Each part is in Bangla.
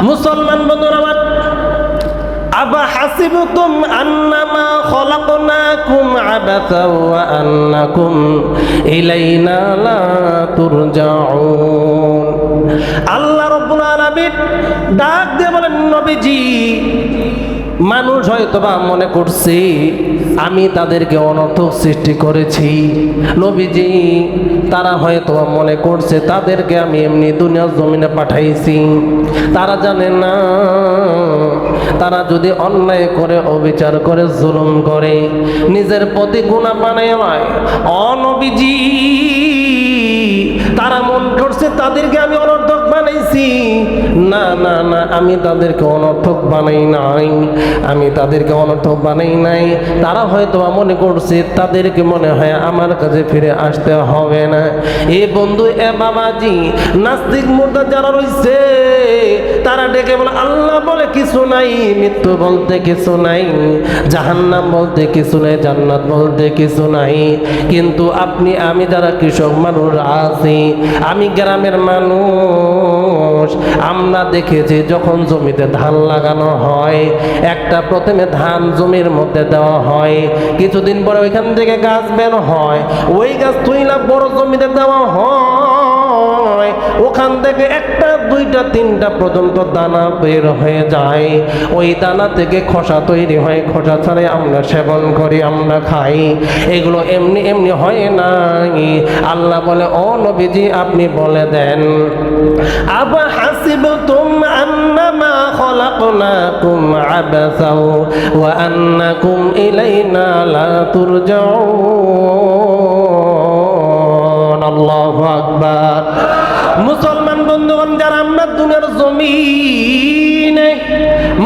মুসলমান বন্ধুরা আমার, আবা হাসিবতুম আন্নামা খলাকনাকুম আবাসা ওয়া আন্নাকুম ইলাইনা লা তুরজাউন। আল্লাহ রাব্বুল আলামিন ডাক দিয়ে বলেন, নবীজি, মানুষ হয়তোবা মনে করছে আমি তাদেরকে অনর্থক সৃষ্টি করেছি। নবীজি, তারা হয়তোবা মনে করছে তাদেরকে আমি এমনি দুনিয়ার জমিনে পাঠাইছি। তারা জানে না, তারা যদি অন্যায় করে, অবিচার করে, জুলুম করে, নিজের প্রতি গুনাহ বানায় নয়, নবীজি, তারা মন করছে তাদেরকে আমি অনর্থক বানাইছি। না না না, আমি তাদেরকে অনর্থক বানাই নাই, আমি তাদেরকে অনর্থক বানাই নাই। তারা হয়তো মনে করছে তাদেরকে মনে হয় আমার কাছে ফিরে আসতে হবে না। এ বন্ধু, এ বাবাজি, নাস্তিক মুর্দা যারা রয়েছে তারা ডেকে বলে আল্লাহ বলে কিছু নাই, মৃত্যু বলতে কিছু নাই, জাহান্নাম বলতে কিছু নাই, জান্নাত বলতে কিছু নাই। কিন্তু আপনি আমি যারা কৃষক মানুষ আছি, আমি গ্রামের মানুষ, আমরা দেখেছি যখন জমিতে ধান লাগানো হয়, একটা প্রথমে ধান জমির মধ্যে দেওয়া হয়, কিছুদিন পরে ওইখান থেকে গাছ বের হয়, ওই গাছ তুইলা বড় জমিতে দেওয়া হয়, ওখান থেকে একটা দুইটা তিনটা পর্যন্ত দানা বের হয়ে যায়। ওই দানা থেকে খোসা তৈরি হয়, খোসা ছাড়াই আমরা সেবন করি, আমরা খাই। এগুলো এমনি এমনি হয় নাই। আল্লাহ বলে, ও নবীজি, আপনি বলে দেন, আবা হাসিবতুম আন্নামা খলাকনাকুম আবাসা ওয়া আন্নাকুম ইলাইনা লা তুরজাউন। আল্লাহু আকবার। মুসলমান বন্ধুগণ, যারা আমরা দুনিয়ার জমিনে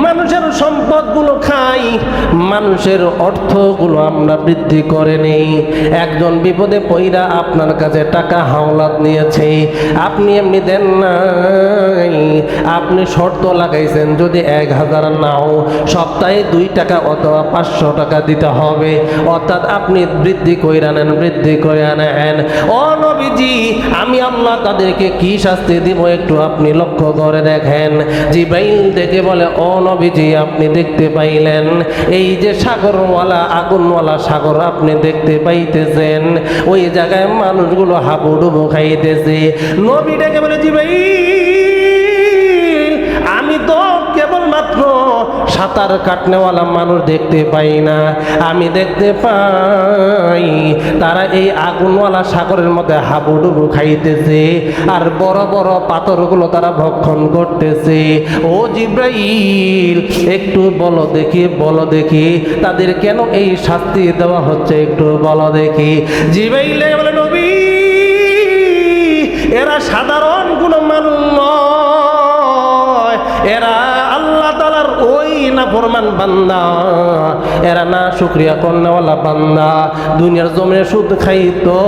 মানুষের সম্পদগুলো খাই, মানুষের অর্থগুলো আমরা বৃদ্ধি করে নেই। একজন বিপদে পইরা আপনার কাছে টাকা হাওলাত নিয়েছে, আপনি এমনি দেন নাই, আপনি শর্ত লাগাইছেন যদি 1000 নাও, সপ্তাহে 2 টাকা অথবা 500 টাকা দিতে হবে, অর্থাৎ আপনি বৃদ্ধি কইরা নেন, বৃদ্ধি কইরা নেন। ও নবীজি, আমি আল্লাহ তাদেরকে কি শাস্তি দিব একটু আপনি লক্ষ্য করে দেখেন। জিব্রাইল দেখে বলে, ও নবীজি, আপনি দেখতে পাইলেন এই যে সাগরওয়ালা, আগুনওয়ালা সাগর আপনি দেখতে পাইতেছেন, ওই জায়গায় মানুষগুলো হাবুডুবু খাইতেছে। নবী ডেকে বলে, জিব্রাইল, আমি তো কেবলমাত্র সাঁতার কাটনেওয়ালা মানুষ দেখতে পাই না, আমি দেখতে পাই তারা এই আগুনওয়ালা সাগরের মধ্যে হাবুডুবু খাইতেছে, আর বড় বড় পাথরগুলো তারা ভক্ষণ করতেছে। ও জিব্রাইল, একটু বলো দেখি, বলো দেখি তাদের কেন এই শাস্তি দেওয়া হচ্ছে, একটু বলো দেখি। জিব্রাইল বলে, নবী, এরা সাধারণ কোনো মানুষ নয়, এরা আল্লাহ তাআলার ওই নাফরমান বান্দা, এরা না শুকরিয়া করনেওয়ালা বান্দা, দুনিয়ার জমিনে সুদ খাইতো,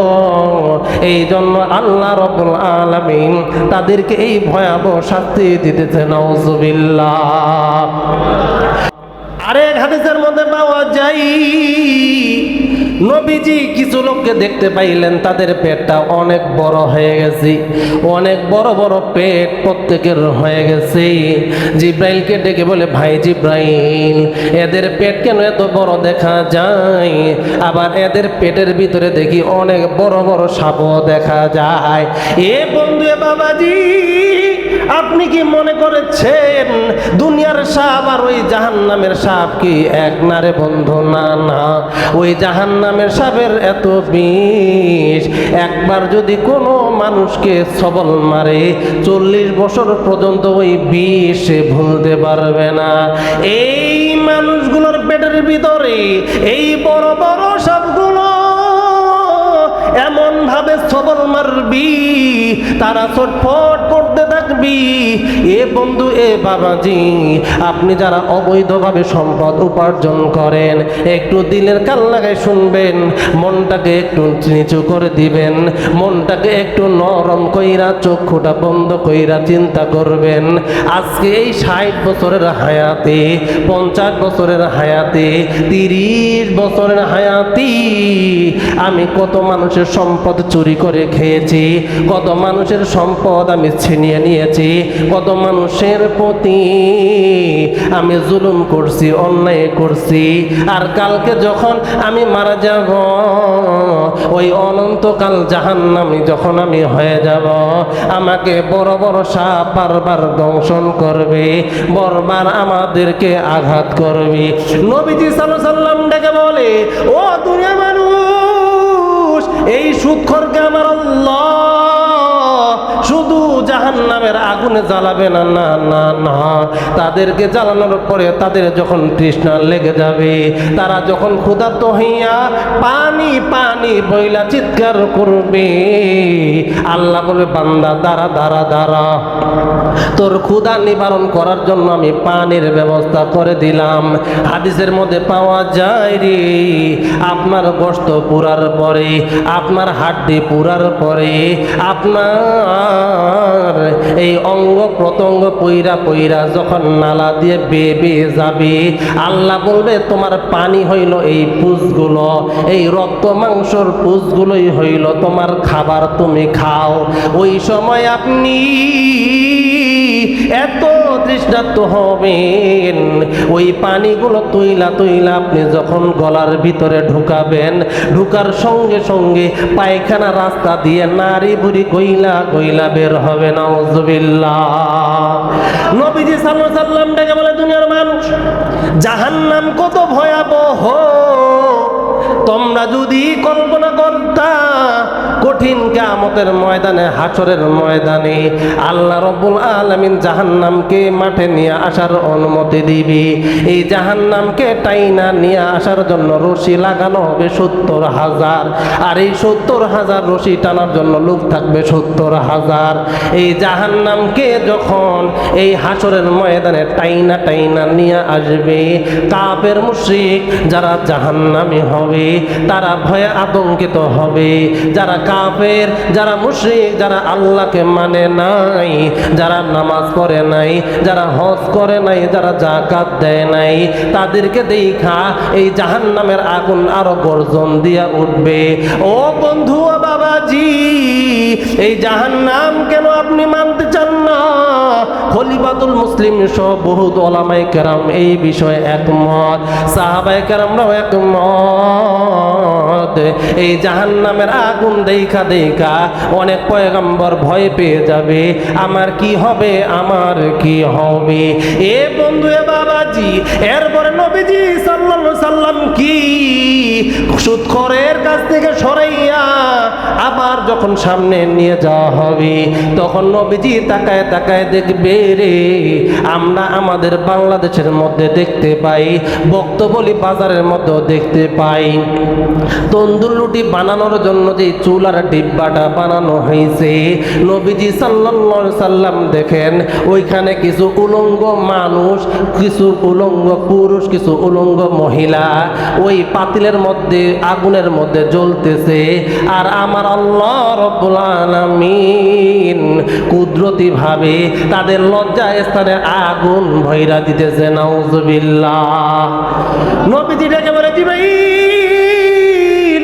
এই জন্য আল্লাহ রাব্বুল আলামিন তাদেরকে এই ভয়াবহ শাস্তি দিতেছে। নাউযুবিল্লাহ। আরেক হাদিসের মধ্যে পাওয়া যায়, নবীজি কিছু লোককে দেখতে পাইলেন তাদের পেটটা অনেক বড় হয়ে গেছে, অনেক বড় বড় পেট প্রত্যেকের হয়ে গেছে। জিব্রাইলকে ডেকে বলে, ভাই জিব্রাইল, এদের পেট কেন এত বড় দেখা যায়, আবার এদের পেটের ভিতরে দেখি অনেক বড় বড় সাপও দেখা যায়। এ বন্ধু, এ বাবাজি, আপনি কি মনে করেছেন দুনিয়ার সাপ আর ওই জাহান্নামের সাপ কি এক না রে বন্ধু? না না, ওই জাহান্নামের সাপের এত বিষ, একবার যদি কোনো মানুষকে সবল মারে 40 বছর পর্যন্ত ওই বিষ সে ভুলতে পারবে না। এই মানুষগুলোর পেটের ভিতরে এই বড় বড় সাপগুলো এমন ভাবে সবল মারবি, তারা ছটফট করতে থাকবি। এ বন্ধু, এ বাবাজি, আপনি যারা অবৈধভাবে সম্পদ উপার্জন করেন, একটু দিলের কান লাগায় শুনবেন, মনটাকে একটু নিচু করে দিবেন, মনটাকে একটু নরম কইরা, চক্ষুটা বন্ধ কইরা চিন্তা করবেন। আজকে এই 60 বছরের হায়াতে, 50 বছরের হায়াতে, 30 বছরের হায়াতি আমি কত মানুষের মানুষের সম্পদ চুরি করে খেয়েছি, কত মানুষের সম্পদ আমি ছিনিয়ে নিয়েছি, কত মানুষের প্রতি আমি জুলুম করছি, অন্যায় করছি। আর কালকে যখন আমি মারা যাব, ওই অনন্তকাল জাহান্নামী যখন আমি হয়ে যাব, আমাকে বড় বড় সাপ বারবার দংশন করবে, বারবার আমাদেরকে আঘাত করবে। নবীজি সাল্লাল্লাহু আলাইহি ওয়াসাল্লাম ডেকে বলে, ও দুনিয়া মানুষ, এই সুদখোরকে আমার আল্লাহ শুধু জাহান্নামের আগুনে জ্বালাবে না, না না না, তাদেরকে জ্বালানোর পরে তাদের যখন তৃষ্ণা লেগে যাবে, তারা যখন ক্ষুধার্ত হইয়া পানি পানি বইলা চিৎকার করবে, আল্লাহ বলবে, বান্দা দাঁড়া দাঁড়া দাঁড়া, তোর ক্ষুধা নিবারণ করার জন্য আমি পানির ব্যবস্থা করে দিলাম। হাদিসের মধ্যে পাওয়া যায় রে, আপনার গোশত পুরার পরে, আপনার হাড্ডি পুরার পরে, আপনার এই অঙ্গ প্রত্যঙ্গ পইরা পইরা যখন নালা দিয়ে বেয়ে বেয়ে যাবে, আল্লাহ বলবে তোমার পানি হইল এই পুষগুলো, এই রক্ত মাংসর পুষগুলোই হইল তোমার খাবার, তুমি খাও। ওই সময় আপনি এত তৃষ্ণার্ত হবেন, ওই পানিগুলো তুইলা তুইলা আপনি যখন গলার ভিতরে ঢুকাবেন, ঢুকার সঙ্গে সঙ্গে পায়খানা রাস্তা দিয়ে নারী বুড়ি কইলা কইলা বের হবে। নাউজুবিল্লাহ। নবীজি সাল্লাল্লাহু আলাইহি ওয়াসাল্লাম ডেকে বলে, দুনিয়ার মানুষ, জাহান্নাম কত ভয়াবহ তোমরা যদি কল্পনা করতা, কঠিন কিয়ামতের ময়দানে, হাসরের ময়দানে আল্লাহ রাব্বুল আলামিন জাহান্নামকে মাঠে নিয়ে আসার অনুমতি দিবে। এই জাহান্নামকে টাইনা নিয়ে আসার জন্য রশি লাগানো হবে 70,000, আর এই 70,000 রশি টানার জন্য লোক থাকবে 70,000। এই জাহান্নামকে যখন এই হাসরের ময়দানে টাইনা টাইনা নিয়ে আসবে, কাফের মুশরিক যারা জাহান্নামী হবে তারা ভয়ে আতঙ্কিত হবে। যারা কাফের, যারা মুশরিক, যারা আল্লাহকে মানে নাই, যারা নামাজ পড়ে নাই, যারা হজ করে নাই, যারা যাকাত দেয় নাই, তাদেরকে দেখা এই জাহান্নামের আগুন আরো গর্জন দিয়া উঠবে। ও বন্ধু, ও বাবাজি, এই জাহান্নাম কেন আপনি মানতে চান না? খলিফাতুল মুসলিম সহ বহুত ওলামায়ে কেরাম এই বিষয়ে একমত, সাহাবায়ে কেরামরাও একমত। এই জাহান্নামের আগুন দেখা দেখা অনেক পয়গম্বর ভয় পেয়ে যাবে, আমার কি হবে, আমার কি হবে। এ বন্ধু, এ বাবাজি, এরপরে নবীজি সাল্লাল্লাহু আলাইহি সাল্লাম কি সুদখোরের কাছ থেকে সরাইয়া আবার যখন সামনে নিয়ে যাওয়া হবে, তখন নবীজি তাকায় তাকায় দেখবে রে, আমরা আমাদের বাংলাদেশের মধ্যে দেখতে পাই, বক্তবলি বাজারের মধ্যেও দেখতে পাই, তন্দুর রুটি বানানোর জন্য যে চুলার ডিব্বাটা বানানো হয়েছে, নবীজি সাল্লাল্লাহু আলাইহি সাল্লাম দেখেন ওইখানে কিছু উলঙ্গ মানুষ, কিছু উলঙ্গ পুরুষ, কিছু উলঙ্গ মহিলা ওই পাতিলের মধ্যে আগুনের মধ্যে জ্বলতেছে। আর আমার আল্লাহ রাব্বুল আলামিন কুদরতি ভাবে তাদের লজ্জা স্থানে আগুন ভইরা দিতেছে। নাউজুবিল্লাহ। নবীজি ডেকে বলে, জিবরাইল,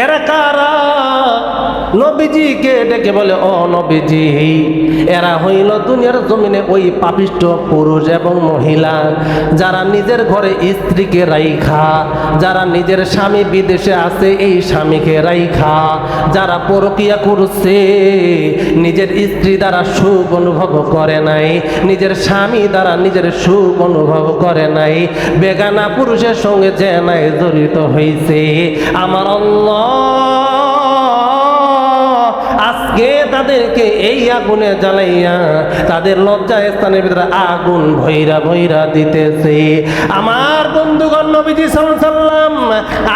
এরা কারা? নবীজিকে ডেকে বলে, ও নবীজি, এরা হইল দুনিয়ার জমিনে ওই পাপিষ্ঠ পুরুষ এবং মহিলা যারা নিজের ঘরে স্ত্রীকে রাইখা, যারা নিজের স্বামী বিদেশে আছে এই স্বামীকে রাইখা, যারা পরকিয়া করছে, নিজের স্ত্রী দ্বারা সুখ অনুভব করে নাই, নিজের স্বামী দ্বারা নিজের সুখ অনুভব করে নাই, বেগানা পুরুষের সঙ্গে যে নাই জড়িত হয়েছে, আমার আল্লাহ আজকে তাদেরকে এই আগুনে জ্বালাইয়া তাদের লজ্জা স্থানের ভিতরে আগুন ভৈরা ভৈরা দিতেছে। আমার বন্ধুগণ, নবীজি সাল্লাল্লাহু আলাইহি সাল্লাম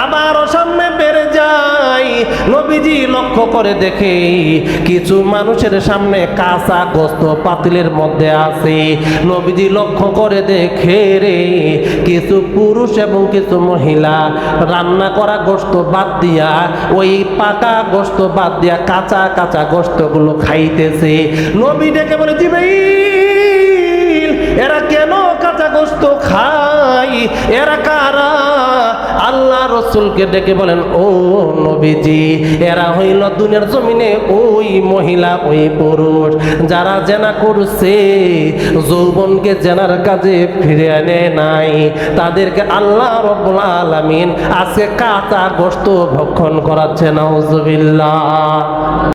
আবারও সামনে বেড়ে যায়। নবীজি লক্ষ্য করে দেখে কিছু মানুষের সামনে কাঁচা গোশত পাতিলের মধ্যে আছে। নবীজি লক্ষ্য করে দেখে রে, কিছু পুরুষ এবং কিছু মহিলা রান্না করা গোশত বাদ দিয়া, ওই পাকা গোশত বাদ দিয়া কাঁচা কাঁচা গোশতগুলো খাইতেছে। নবী ডেকে বলে, জিবরাইল, এরা কেন কাঁচা গোশত খায়? এরা কারা? আল্লাহ রাসূলকে ডেকে বলেন, ও নবীজি, এরা হইল দুনিয়ার জমিনে ওই মহিলা, ওই পুরুষ যারা জেনা করছে, যৌবনকে জেনার কাজে ফিরে আনে নাই, তাদেরকে আল্লাহ রাব্বুল আলামিন আজকে কাঁচা গোশত ভক্ষণ করাচ্ছে। নাউজুবিল্লাহ।